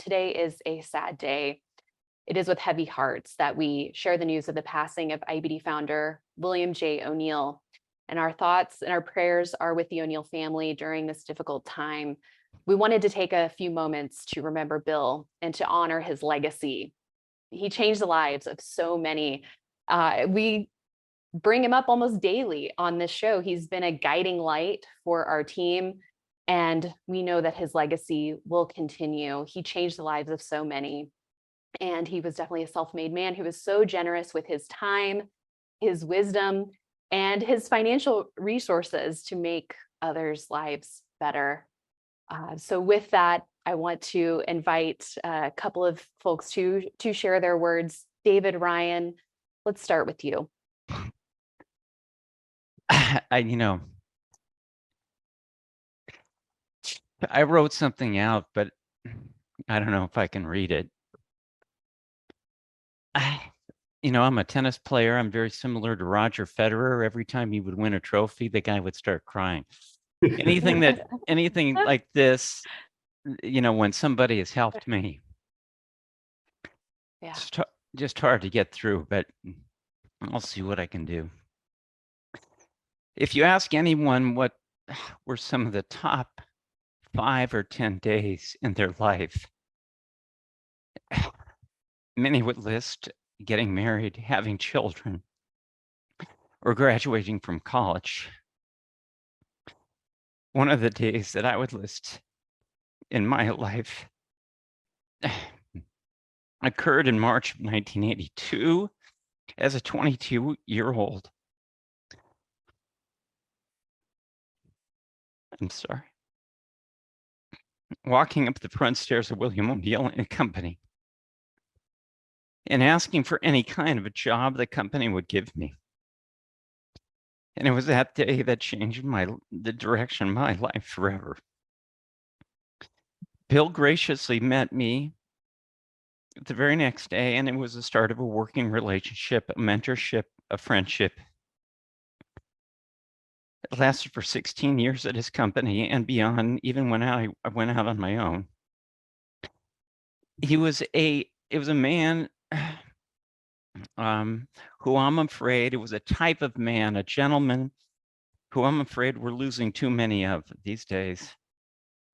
today is a sad day. It is with heavy hearts that we share the news of the passing of IBD founder William J. O'Neill. And our thoughts and our prayers are with the O'Neill family during this difficult time. We wanted to take a few moments to remember Bill and to honor his legacy. He changed the lives of so many. We bring him up almost daily on this show. He's been a guiding light for our team, and we know that his legacy will continue. He changed the lives of so many, and he was definitely a self-made man who was so generous with his time, his wisdom, and his financial resources to make others' lives better. So with that, I want to invite a couple of folks to share their words. David, Ryan, let's start with you. I wrote something out, but I don't know if I can read it. I'm a tennis player. I'm very similar to Roger Federer. Every time he would win a trophy, the guy would start crying. Anything like this, when somebody has helped me, Yeah. it's just hard to get through, but I'll see what I can do. If you ask anyone what were some of the top 5 or 10 days in their life, many would list getting married, having children, or graduating from college. One of the days that I would list in my life occurred in March of 1982 as a 22-year-old. I'm sorry. Walking up the front stairs of William O'Neill and Company and asking for any kind of a job the company would give me. And it was that day that changed the direction of my life forever. Bill graciously met me the very next day, and it was the start of a working relationship, a mentorship, a friendship. It lasted for 16 years at his company and beyond, even when I went out on my own. It was a man who I'm afraid, it was a type of man, a gentleman who I'm afraid we're losing too many of these days.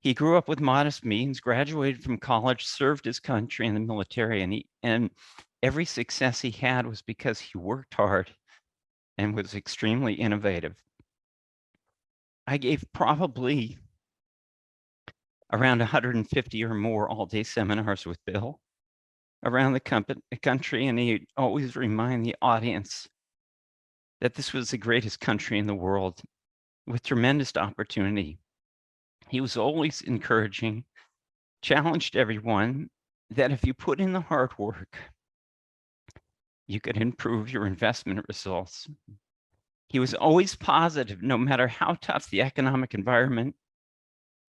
He grew up with modest means, graduated from college, served his country in the military, and every success he had was because he worked hard and was extremely innovative. I gave probably around 150 or more all-day seminars with Bill around the country, and he'd always remind the audience that this was the greatest country in the world with tremendous opportunity. He was always encouraging, challenged everyone that if you put in the hard work, you could improve your investment results. He was always positive, no matter how tough the economic environment,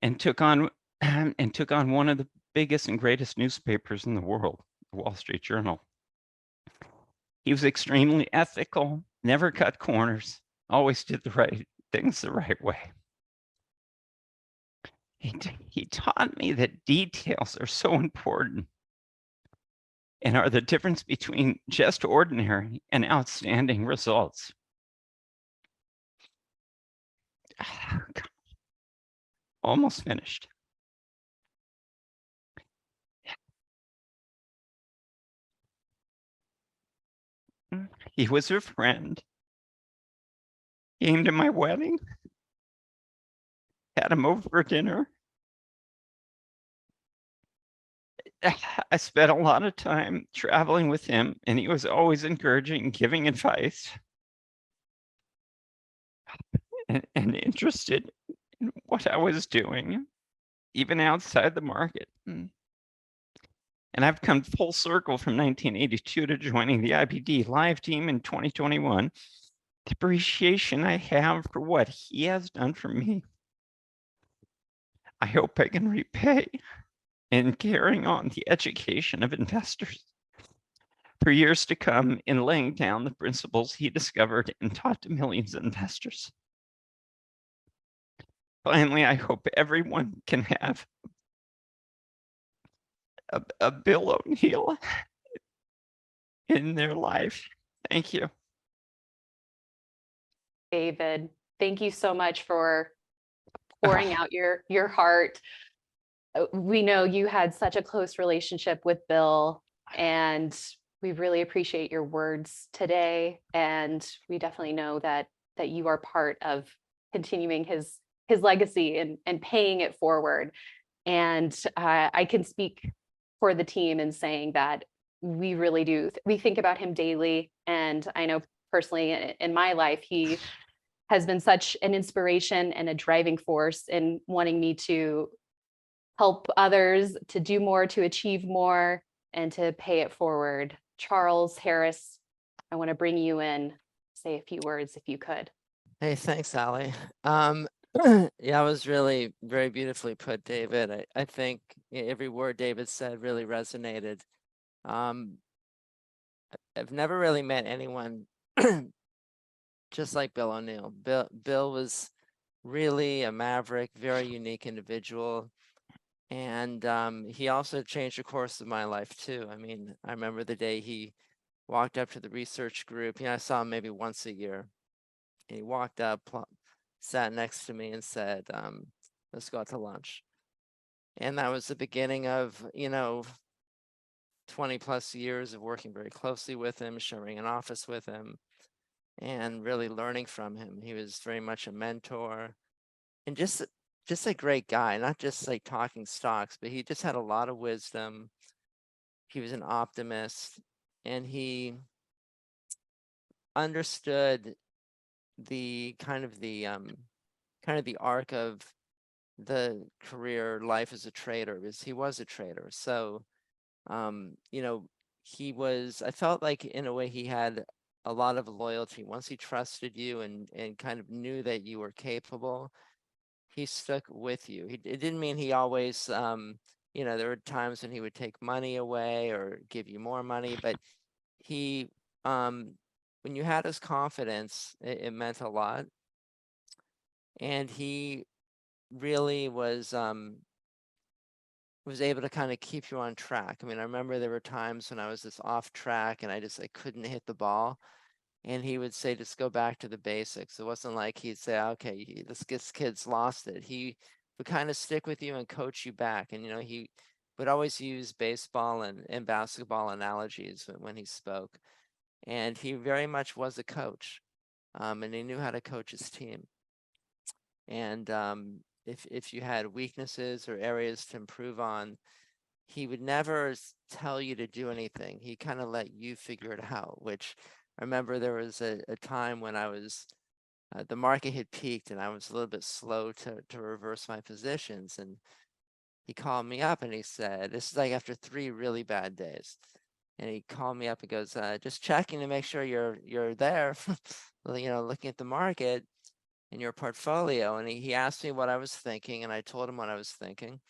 and took on one of the biggest and greatest newspapers in the world, the Wall Street Journal. He was extremely ethical, never cut corners, always did the right things the right way. He taught me that details are so important and are the difference between just ordinary and outstanding results. Almost finished. He was a friend. He came to my wedding, had him over for dinner. I spent a lot of time traveling with him, and he was always encouraging, giving advice, and interested in what I was doing, even outside the market. And I've come full circle from 1982 to joining the IBD live team in 2021. The appreciation I have for what he has done for me, I hope I can repay in carrying on the education of investors for years to come in laying down the principles he discovered and taught to millions of investors. Finally, I hope everyone can have a Bill O'Neill in their life. Thank you. David, thank you so much for pouring out your heart. We know you had such a close relationship with Bill, and we really appreciate your words today. And we definitely know that you are part of continuing his legacy and paying it forward. And I can speak for the team in saying that we really do. We think about him daily, and I know personally in my life, he has been such an inspiration and a driving force in wanting me to help others to do more, to achieve more, and to pay it forward. Charles Harris, I want to bring you in, say a few words if you could. Hey, thanks, Allie. Yeah, it was really very beautifully put, David. I think every word David said really resonated. I've never really met anyone just like Bill O'Neill. Bill was really a maverick, very unique individual. And he also changed the course of my life too. I mean, I remember the day he walked up to the research group. I saw him maybe once a year. And he walked up, sat next to me and said, let's go out to lunch. And that was the beginning of, 20 plus years of working very closely with him, sharing an office with him, and really learning from him. He was very much a mentor and just a great guy, not just like talking stocks, but he just had a lot of wisdom. He was an optimist, and he understood the kind of the arc of the career life as a trader, because he was a trader. So I felt like in a way he had a lot of loyalty. Once he trusted you and kind of knew that you were capable, he stuck with you. It didn't mean he always there were times when he would take money away or give you more money, but he when you had his confidence, it meant a lot. And he really was able to kind of keep you on track. I mean, I remember there were times when I was just off track and I couldn't hit the ball. And he would say, just go back to the basics. It wasn't like he'd say, okay, this kid's lost it. He would kind of stick with you and coach you back. And, he would always use baseball and basketball analogies when he spoke. And he very much was a coach. And he knew how to coach his team. And if you had weaknesses or areas to improve on, he would never tell you to do anything. He kind of let you figure it out, which I remember there was a time when I was, the market had peaked and I was a little bit slow to reverse my positions. And he called me up and he said, this is like after 3 really bad days. And he called me up and goes, just checking to make sure you're there, looking at the market in your portfolio. And he asked me what I was thinking, and I told him what I was thinking.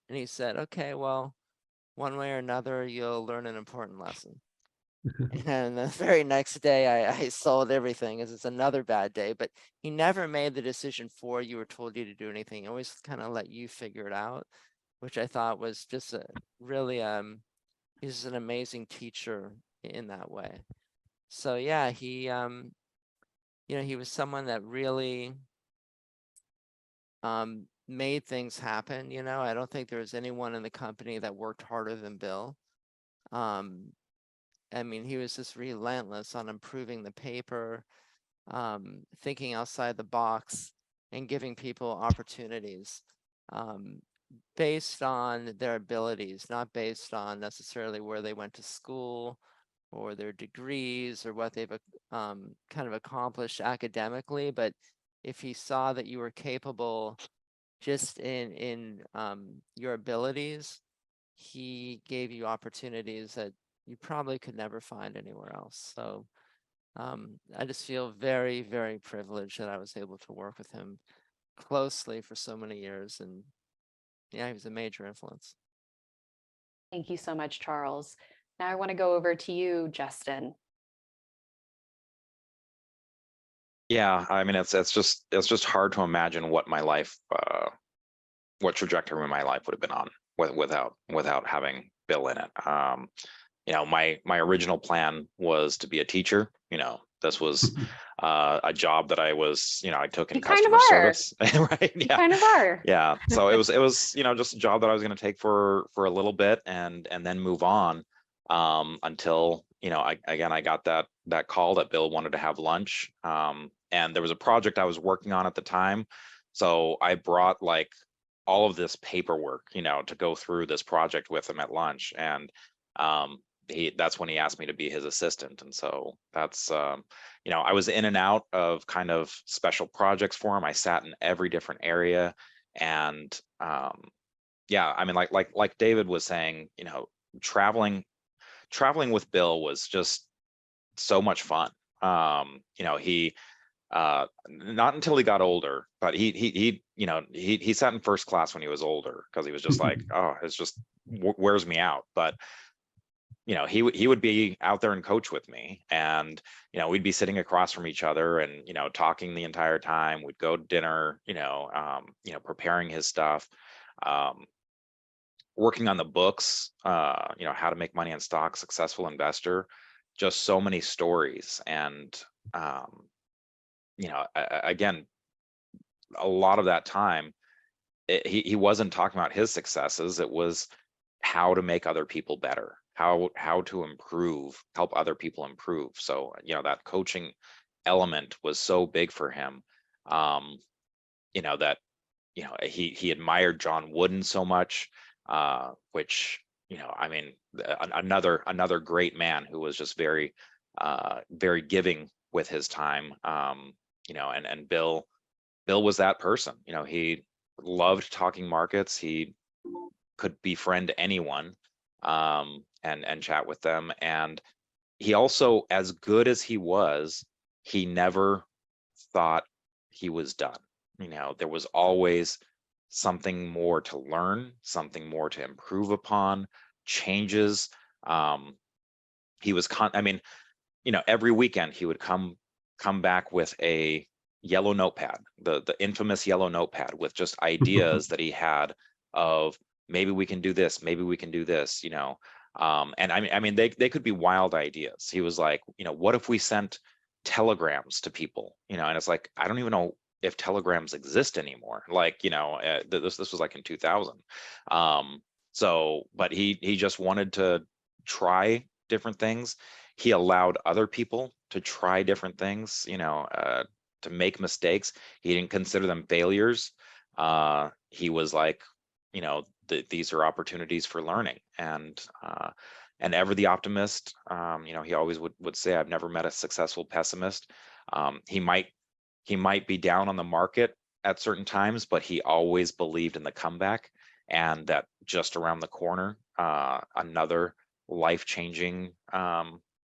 And he said, okay, well, one way or another, you'll learn an important lesson. And the very next day, I sold everything as it's another bad day. But he never made the decision for you or told you to do anything. He always kind of let you figure it out, which I thought was just really, he's an amazing teacher in that way. So yeah, he was someone that really made things happen. I don't think there was anyone in the company that worked harder than Bill. I mean, he was just relentless on improving the paper, thinking outside the box, and giving people opportunities based on their abilities, not based on necessarily where they went to school or their degrees or what they've kind of accomplished academically. But if he saw that you were capable just in your abilities, he gave you opportunities that you probably could never find anywhere else. So I just feel very, very privileged that I was able to work with him closely for so many years. And yeah, he was a major influence. Thank you so much, Charles. Now I want to go over to you, Justin. Yeah, I mean, it's just hard to imagine what my life, what trajectory my life would have been on without having Bill in it. You know, my original plan was to be a teacher. You know, this was a job that I was, you know, I took in You kind of customer are. service, right? You Yeah, kind of are. yeah. So it was, you know, just a job that I was going to take for a little bit and then move on, until, you know, I got that call that Bill wanted to have lunch, and there was a project I was working on at the time, so I brought like all of this paperwork, you know, to go through this project with him at lunch, and that's when he asked me to be his assistant. And so that's, you know, I was in and out of kind of special projects for him. I sat in every different area, and yeah, I mean, like David was saying, you know, traveling with Bill was just so much fun. You know, he not until he got older, but he you know, he sat in first class when he was older, because he was just like, oh, it's just wears me out. But you know, he would be out there and coach with me, and you know, we'd be sitting across from each other and, you know, talking the entire time. We'd go to dinner, you know, preparing his stuff, working on the books, you know, How to Make Money on Stock, Successful Investor, just so many stories. And you know, again, a lot of that time, he wasn't talking about his successes. It was how to make other people better, how to improve, help other people improve. So, you know, that coaching element was so big for him. You know, that, you know, he admired John Wooden so much, which, you know, I mean, another great man who was just very very giving with his time. You know, and Bill was that person. You know, he loved talking markets. He could befriend anyone, and chat with them. And he also, as good as he never thought he was done. You know, there was always something more to learn, something more to improve upon, changes. He was I mean, you know, every weekend he would come back with a yellow notepad, the infamous yellow notepad, with just ideas that he had of, maybe we can do this, maybe we can do this, you know. And I mean, they could be wild ideas. He was like, you know, what if we sent telegrams to people, you know? And it's like, I don't even know if telegrams exist anymore. Like, you know, this was like in 2000. So, but he just wanted to try different things. He allowed other people to try different things, you know, to make mistakes. He didn't consider them failures. He was like, you know, these are opportunities for learning. And ever the optimist. You know, he always would say, I've never met a successful pessimist. He might be down on the market at certain times, but he always believed in the comeback, and that just around the corner, another life-changing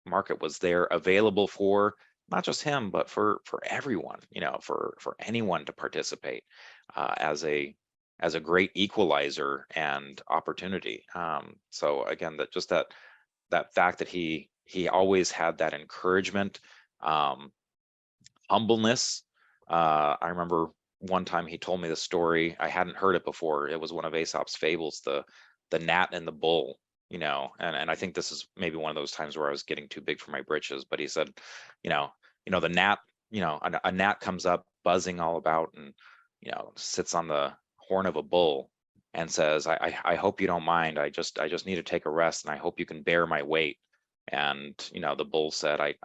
market was there, available for not just him, but for everyone, you know, for anyone to participate, as a great equalizer and opportunity. So again, that fact that he always had that encouragement, humbleness. I remember one time he told me the story. I hadn't heard it before. It was one of Aesop's fables, the gnat and the bull. You know, and I think this is maybe one of those times where I was getting too big for my britches. But he said, you know, the gnat, you know, a gnat comes up buzzing all about, and you know, sits on the horn of a bull and says, I hope you don't mind. I just need to take a rest, and I hope you can bear my weight. And you know, the bull said, I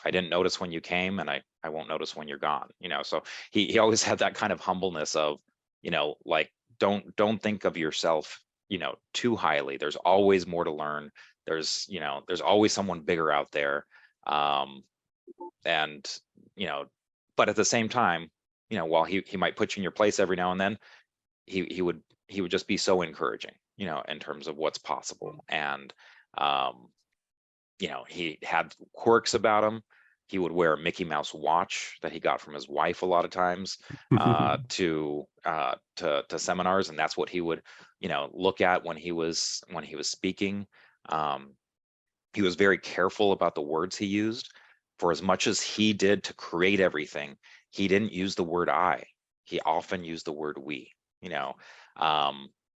didn't notice when you came, and I won't notice when you're gone. You know, so he always had that kind of humbleness of, you know, like, don't think of yourself, you know, too highly. There's always more to learn. There's, you know, there's always someone bigger out there. And you know, but at the same time, you know, while he might put you in your place every now and then, he would just be so encouraging, you know, in terms of what's possible. And you know, he had quirks about him. He would wear a Mickey Mouse watch that he got from his wife a lot of times, to seminars, and that's what he would, you know, look at when he was speaking. He was very careful about the words he used. For as much as he did to create everything, he didn't use the word I. He often used the word we. You know,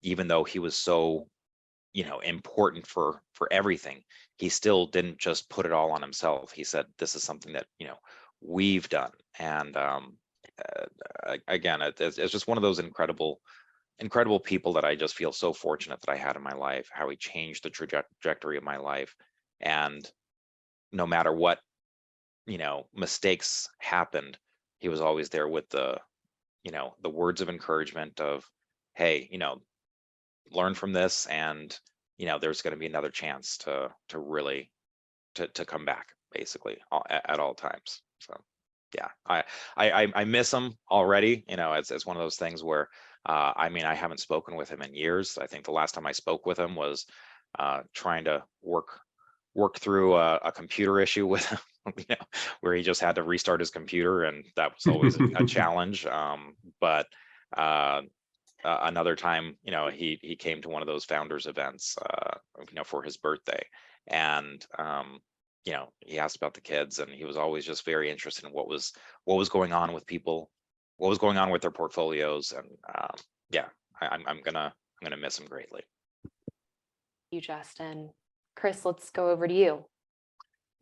even though he was so, important for everything, he still didn't just put it all on himself. He said, this is something that, we've done. And again, it's just one of those incredible people that I just feel so fortunate that I had in my life, how he changed the trajectory of my life. And no matter what, mistakes happened, he was always there with the words of encouragement of, hey, learn from this, and there's going to be another chance to really to come back, basically, at all times. So yeah, I miss him already. It's one of those things where I mean, I haven't spoken with him in years. I think the last time I spoke with him was trying to work through a computer issue with him, where he just had to restart his computer, and that was always a challenge. But another time, he came to one of those founders events, for his birthday, and he asked about the kids, and he was always just very interested in what was going on with people, what was going on with their portfolios, and yeah, I'm gonna miss him greatly. You, Justin. Chris, let's go over to you.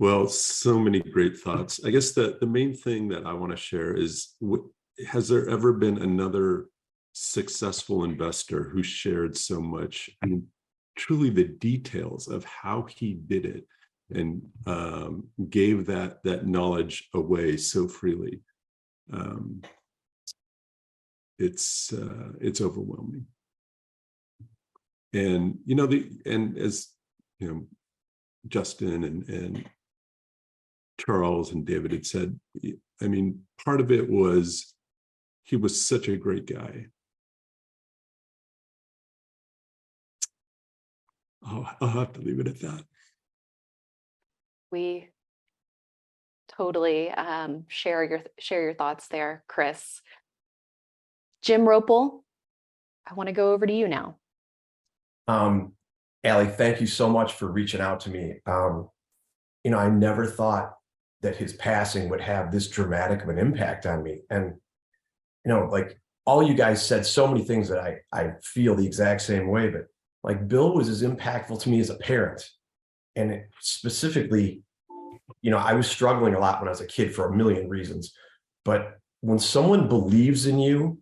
Well, so many great thoughts. I guess the main thing that I want to share is, has there ever been another successful investor who shared so much, I mean, truly the details of how he did it, and gave that knowledge away so freely? It's overwhelming. And and as Justin and Charles and David had said, I mean, part of it was he was such a great guy. I'll have to leave it at that. We totally share your thoughts there, Chris. Jim Ropel, I want to go over to you now. Allie, thank you so much for reaching out to me. I never thought that his passing would have this dramatic of an impact on me. And, like all you guys said so many things that I feel the exact same way, but like Bill was as impactful to me as a parent. And specifically, I was struggling a lot when I was a kid for a million reasons. But when someone believes in you,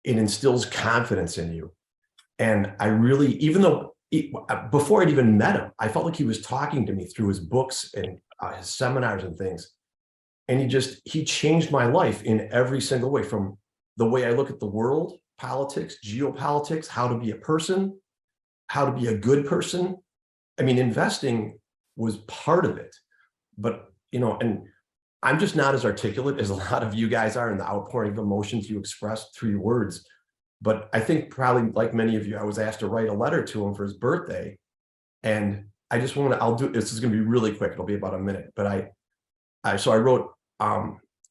it instills confidence in you. And I really, even though before I'd even met him, I felt like he was talking to me through his books and his seminars and things. And he changed my life in every single way, from the way I look at the world, politics, geopolitics, how to be a person, how to be a good person. I mean, investing was part of it, but, and I'm just not as articulate as a lot of you guys are in the outpouring of emotions you express through your words. But I think probably like many of you, I was asked to write a letter to him for his birthday. And I just this is going to be really quick. It'll be about a minute. But so I wrote,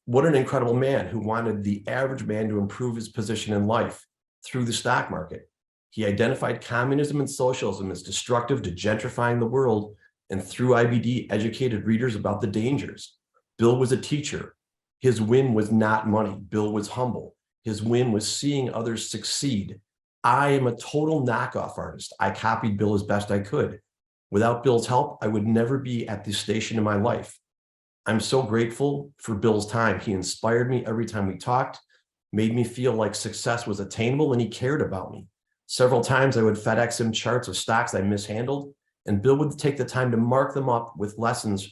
what an incredible man who wanted the average man to improve his position in life through the stock market. He identified communism and socialism as destructive to gentrifying the world, and through IBD educated readers about the dangers. Bill was a teacher. His win was not money. Bill was humble. His win was seeing others succeed. I am a total knockoff artist. I copied Bill as best I could. Without Bill's help, I would never be at this station in my life. I'm so grateful for Bill's time. He inspired me every time we talked, made me feel like success was attainable, and he cared about me. Several times I would FedEx him charts of stocks I mishandled, and Bill would take the time to mark them up with lessons,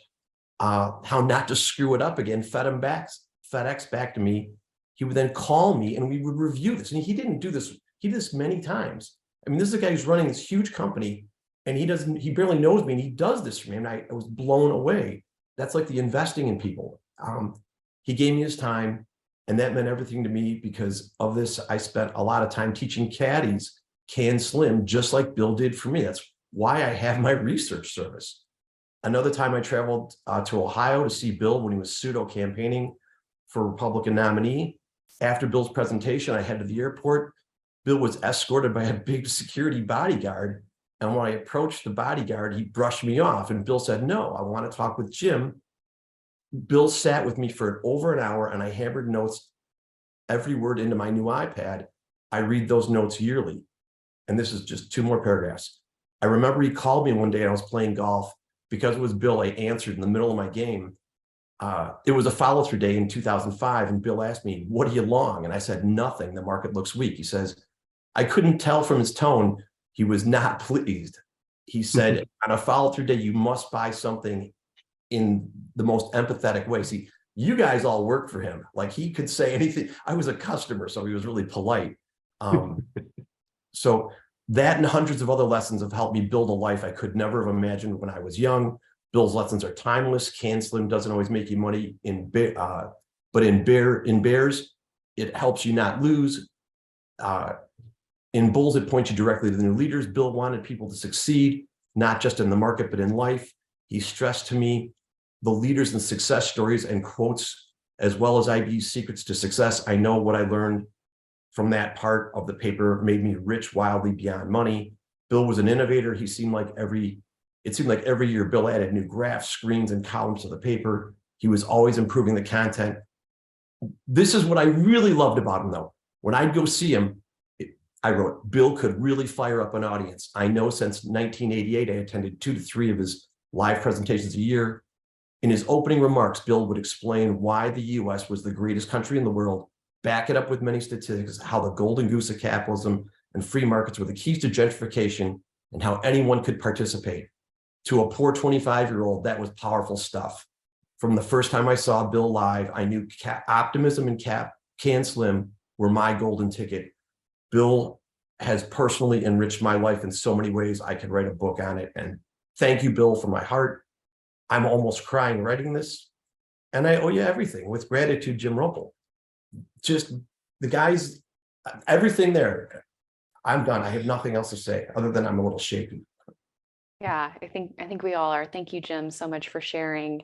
how not to screw it up again, FedEx back to me. He would then call me and we would review this. And he didn't do this. He did this many times. I mean, this is a guy who's running this huge company, and he barely knows me, and he does this for me. And I was blown away. That's like the investing in people. He gave me his time, and that meant everything to me. Because of this, I spent a lot of time teaching caddies can slim, just like Bill did for me. That's why I have my research service. Another time I traveled to Ohio to see Bill when he was pseudo campaigning for Republican nominee. After Bill's presentation, I headed to the airport. Bill was escorted by a big security bodyguard. And when I approached the bodyguard, he brushed me off. And Bill said, "No, I want to talk with Jim." Bill sat with me for over an hour, and I hammered notes every word into my new iPad. I read those notes yearly. and this is just 2 more paragraphs. I remember he called me one day and I was playing golf. Because it was Bill, I answered in the middle of my game. It was a follow through day in 2005. And Bill asked me, what are you long? And I said, nothing. The market looks weak. He says, I couldn't tell from his tone. He was not pleased. He said, on a follow through day, you must buy something in the most empathetic way. See, you guys all work for him. Like he could say anything. I was a customer, so he was really polite. So that and hundreds of other lessons have helped me build a life I could never have imagined when I was young. Bill's lessons are timeless. Can Slim doesn't always make you money but in bears, it helps you not lose. In bulls, it points you directly to the new leaders. Bill wanted people to succeed, not just in the market, but in life. He stressed to me the leaders and success stories and quotes, as well as IBD's secrets to success. I know what I learned from that part of the paper made me rich wildly beyond money. Bill was an innovator. It seemed like every year Bill added new graphs, screens, and columns to the paper. He was always improving the content. This is what I really loved about him, though. When I'd go see him, I wrote, Bill could really fire up an audience. I know since 1988, I attended 2 to 3 of his live presentations a year. In his opening remarks, Bill would explain why the US was the greatest country in the world, back it up with many statistics, how the golden goose of capitalism and free markets were the keys to gentrification, and how anyone could participate. To a poor 25-year-old, that was powerful stuff. From the first time I saw Bill live, I knew optimism and Can Slim were my golden ticket. Bill has personally enriched my life in so many ways. I could write a book on it. And thank you, Bill, from my heart. I'm almost crying writing this. And I owe you everything. With gratitude, Jim Rumpel. Just the guys, everything there. I'm done. I have nothing else to say other than I'm a little shaky. Yeah, I think we all are. Thank you, Jim, so much for sharing.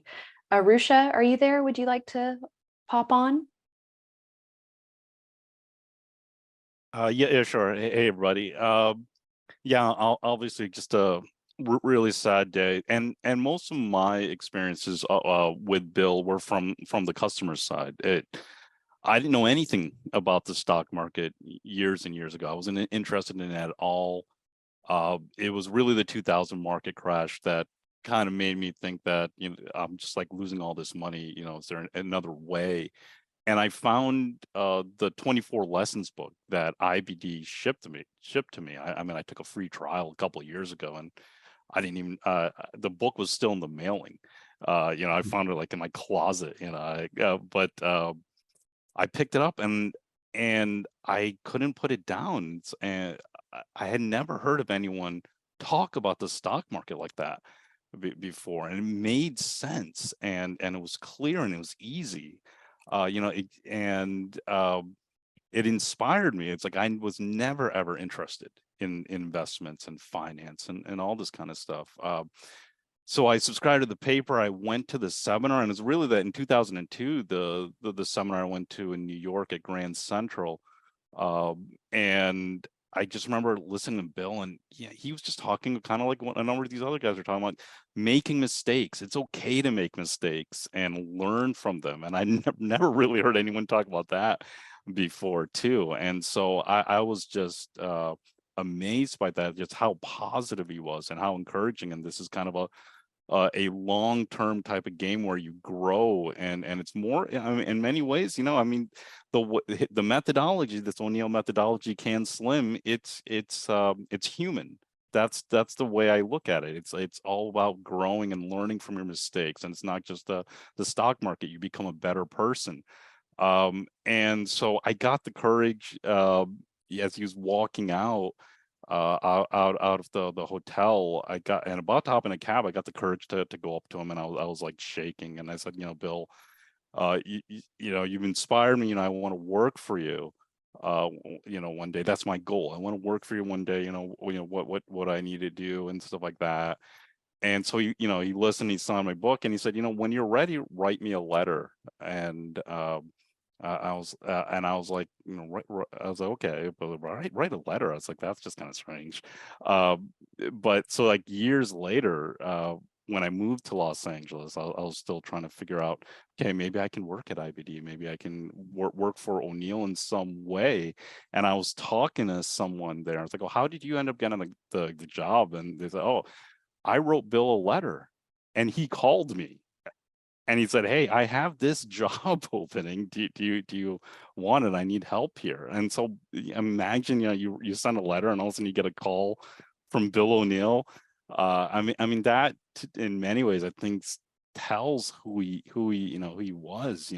Arusha, are you there? Would you like to pop on? Yeah, sure. Hey, everybody. Yeah, obviously just a really sad day, and most of my experiences with Bill were from the customer side. I didn't know anything about the stock market years and years ago. I wasn't interested in it at all. It was really the 2000 market crash that kind of made me think that, you know, I'm just like losing all this money. You know, is there another way? And I found the 24 lessons book that IBD shipped to me. I mean, I took a free trial a couple of years ago, and I didn't even the book was still in the mailing. You know, I found it like in my closet. You know, but I picked it up and I couldn't put it down. And I had never heard of anyone talk about the stock market like that before, and it made sense, and it was clear, and it was easy. You know, it inspired me. It's like I was never ever interested in investments and finance and all this kind of stuff. So I subscribed to the paper. I went to the seminar, and it's really that in 2002, the seminar I went to in New York at Grand Central, and I just remember listening to Bill, and yeah, he was just talking kind of like what a number of these other guys are talking about, making mistakes. It's okay to make mistakes and learn from them. And I never really heard anyone talk about that before too. And so I was just amazed by that, just how positive he was and how encouraging. And this is kind of a long-term type of game where you grow, and it's more, I mean, in many ways, you know, I mean, the methodology, this O'Neill methodology, Can Slim, it's human. That's the way I look at it. It's all about growing and learning from your mistakes, and it's not just the stock market. You become a better person. And so I got the courage as he was walking out of the hotel. I got, and about to hop in a cab, I got the courage to go up to him, and I was like shaking, and I said, you know, Bill, you know, you've inspired me, you know, I want to work for you, you know, one day. That's my goal. I want to work for you one day, you know, what I need to do and stuff like that. And so he, you know, he listened, he signed my book, and he said, you know, when you're ready, write me a letter. And I was like, you know, I was like, okay, but write a letter. I was like, that's just kind of strange. But so like years later, when I moved to Los Angeles, I was still trying to figure out, okay, maybe I can work at IBD, maybe I can work for O'Neill in some way. And I was talking to someone there. I was like, "Oh, how did you end up getting the job?" And they said, "Oh, I wrote Bill a letter, and he called me." And he said, "Hey, I have this job opening. Do you want it? I need help here." And so imagine, you send a letter and all of a sudden you get a call from Bill O'Neill. I mean that in many ways I think tells who he was.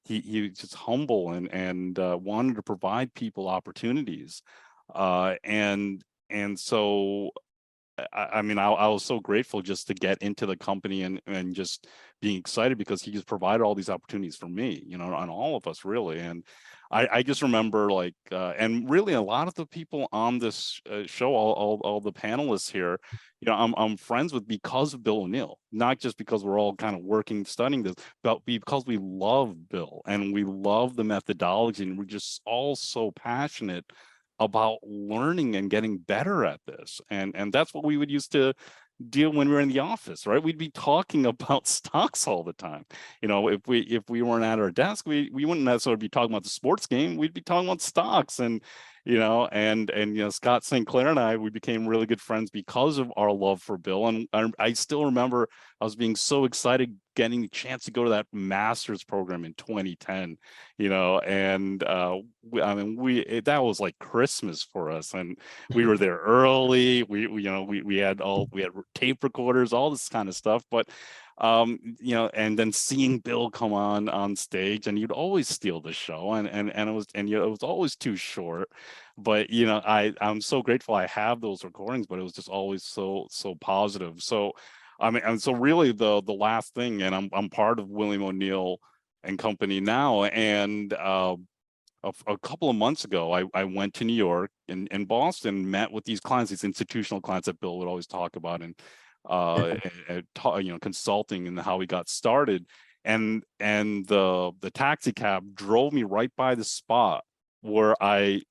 He was just humble and wanted to provide people opportunities. And so I mean, I was so grateful just to get into the company and just being excited because he just provided all these opportunities for me, and all of us really. And I just remember and really a lot of the people on this show, all the panelists here, I'm friends with because of Bill O'Neill, not just because we're all kind of working, studying this, but because we love Bill and we love the methodology and we're just all so passionate about learning and getting better at this. And that's what we would use to deal when we were in the office, right? We'd be talking about stocks all the time. If we weren't at our desk, we wouldn't necessarily be talking about the sports game. We'd be talking about stocks. And Scott St. Clair and I, we became really good friends because of our love for Bill. And I still remember I was being so excited getting the chance to go to that master's program in 2010, and I mean, that was like Christmas for us. And we were there early. We had tape recorders, all this kind of stuff. But and then seeing Bill come on stage, and you'd always steal the show, and it was always too short. But I'm so grateful I have those recordings, but it was just always so positive. So I mean, and so really the last thing, and I'm part of William O'Neill and Company now, and a couple of months ago, I went to New York and Boston, met with these clients, these institutional clients that Bill would always talk about, and consulting and how we got started. And the taxi cab drove me right by the spot where I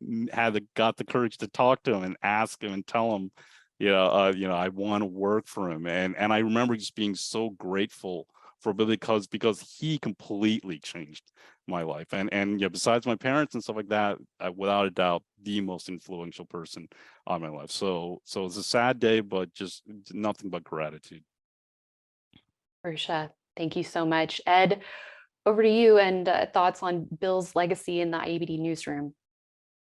got the courage to talk to him and ask him and tell him, I want to work for him. And I remember just being so grateful for Bill because he completely changed my life. And besides my parents and stuff like that, without a doubt, the most influential person on my life. So it's a sad day, but just nothing but gratitude. Marisha, thank you so much. Ed, over to you and thoughts on Bill's legacy in the IBD newsroom.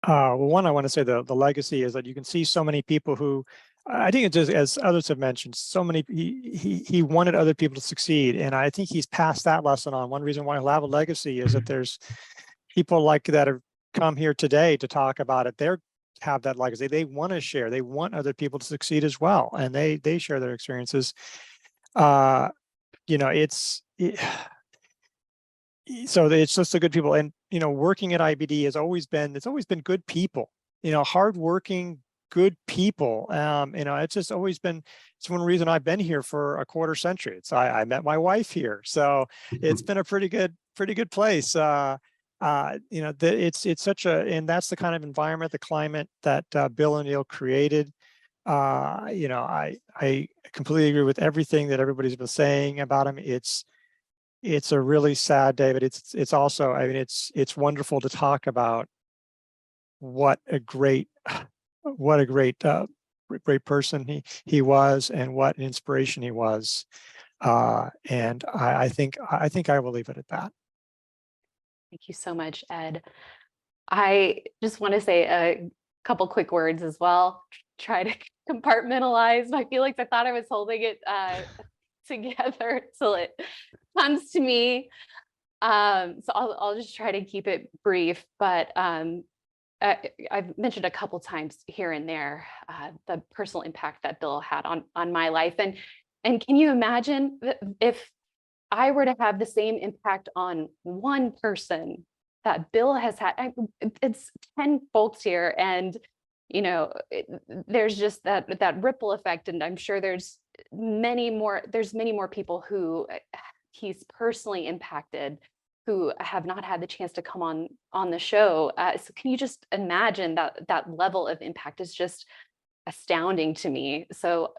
Well, one, I want to say the legacy is that you can see so many people who, I think it's just, as others have mentioned, so many, he wanted other people to succeed. And I think he's passed that lesson on. One reason why he'll have a legacy is that there's people like that have come here today to talk about it. They have that legacy. They want to share. They want other people to succeed as well. And they share their experiences. So it's just the good people. And, working at IBD it's always been good people, hardworking, good people. It's just always been, it's one reason I've been here for a quarter century. I met my wife here. So it's been a pretty good place. It's such and that's the kind of environment, the climate that Bill O'Neill created. I completely agree with everything that everybody's been saying about him. It's a really sad day, but it's also, I mean, it's wonderful to talk about what a great person he was and what an inspiration he was. And I think I will leave it at that. Thank you so much, Ed. I just want to say a couple quick words as well. Try to compartmentalize my feelings. I thought I was holding it together till it comes to me. So I'll just try to keep it brief, but I've mentioned a couple times here and there the personal impact that Bill had on my life. And can you imagine if I were to have the same impact on one person that Bill has had? It's 10 folks here, and there's just that ripple effect, and I'm sure there's many more people who he's personally impacted who have not had the chance to come on the show. So can you just imagine that level of impact is just astounding to me. So,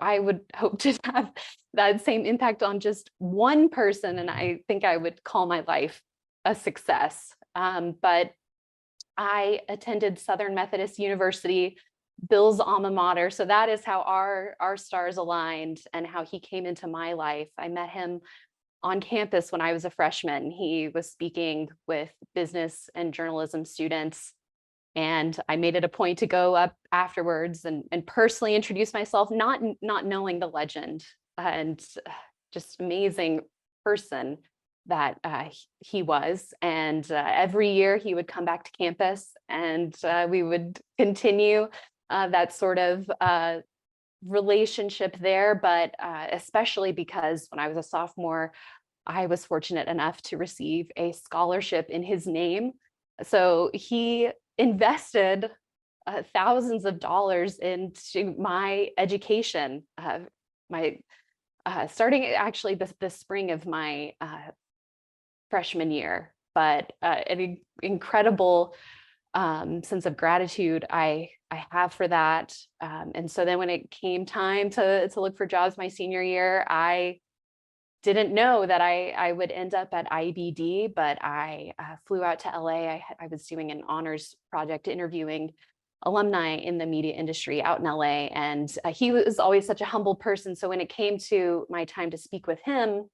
I would hope to have that same impact on just one person, and I think I would call my life a success. But I attended Southern Methodist University, Bill's alma mater. So that is how our stars aligned and how he came into my life. I met him on campus when I was a freshman. He was speaking with business and journalism students. And I made it a point to go up afterwards and personally introduce myself, not knowing the legend, and just amazing person that he was. And every year he would come back to campus, and we would continue that sort of relationship there. But especially because when I was a sophomore, I was fortunate enough to receive a scholarship in his name. So he invested thousands of dollars into my education, starting actually the spring of my freshman year. But an incredible sense of gratitude I have for that. And so then when it came time to look for jobs my senior year, I didn't know that I would end up at IBD, but I flew out to LA. I was doing an honors project interviewing alumni in the media industry out in LA. And he was always such a humble person. So when it came to my time to speak with him,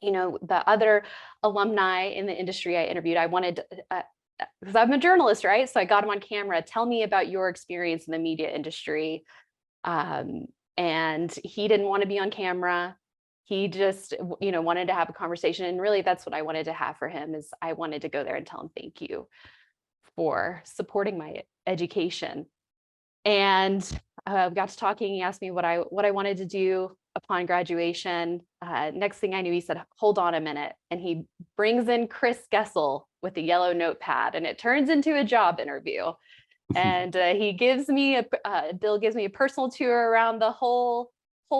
the other alumni in the industry I interviewed, I wanted, because I'm a journalist, right? So I got him on camera. Tell me about your experience in the media industry. And he didn't want to be on camera. He just, wanted to have a conversation. And really, that's what I wanted to have for him, is I wanted to go there and tell him thank you for supporting my education. And we got to talking. He asked me what I wanted to do upon graduation. Next thing I knew, he said, "Hold on a minute." And he brings in Chris Gessel with a yellow notepad, and it turns into a job interview. And Bill gives me a personal tour around the whole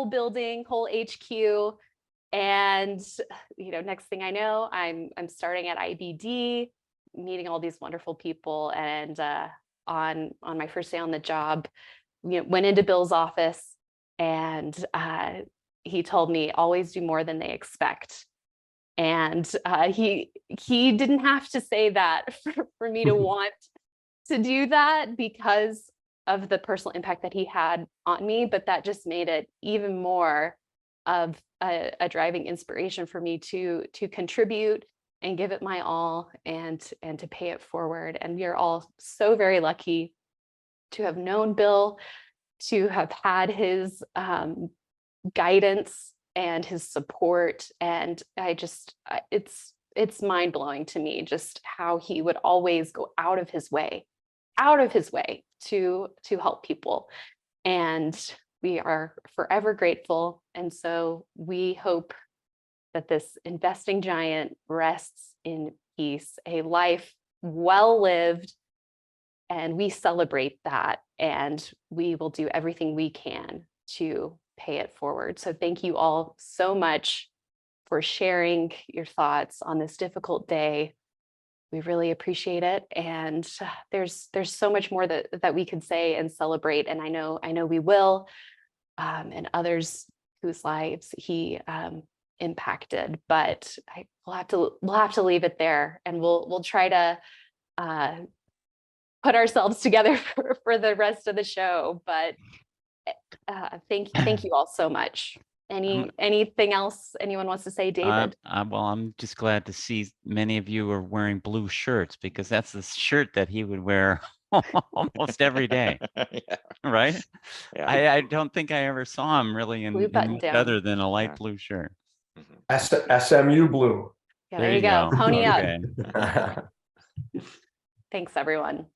building, whole HQ. And, next thing I know, I'm starting at IBD, meeting all these wonderful people. And on my first day on the job, went into Bill's office, and he told me, always do more than they expect. And he didn't have to say that for me to want to do that, because of the personal impact that he had on me, but that just made it even more of a driving inspiration for me to contribute and give it my all, and to pay it forward. And we are all so very lucky to have known Bill, to have had his guidance and his support. And it's mind-blowing to me just how he would always go out of his way to help people. And we are forever grateful. And so we hope that this investing giant rests in peace, a life well lived, and we celebrate that, and we will do everything we can to pay it forward. So thank you all so much for sharing your thoughts on this difficult day. We really appreciate it. And there's so much more that we could say and celebrate. And I know we will, and others whose lives he impacted, but we'll have to leave it there, and we'll try to put ourselves together for the rest of the show. But thank you all so much. Anything else anyone wants to say, David? Well, I'm just glad to see many of you are wearing blue shirts, because that's the shirt that he would wear almost every day. Yeah. Right? Yeah. I don't think I ever saw him really in button much down. other than a light Yeah. blue shirt. SMU blue. Yeah, there you go. Pony up. Okay. Thanks, everyone.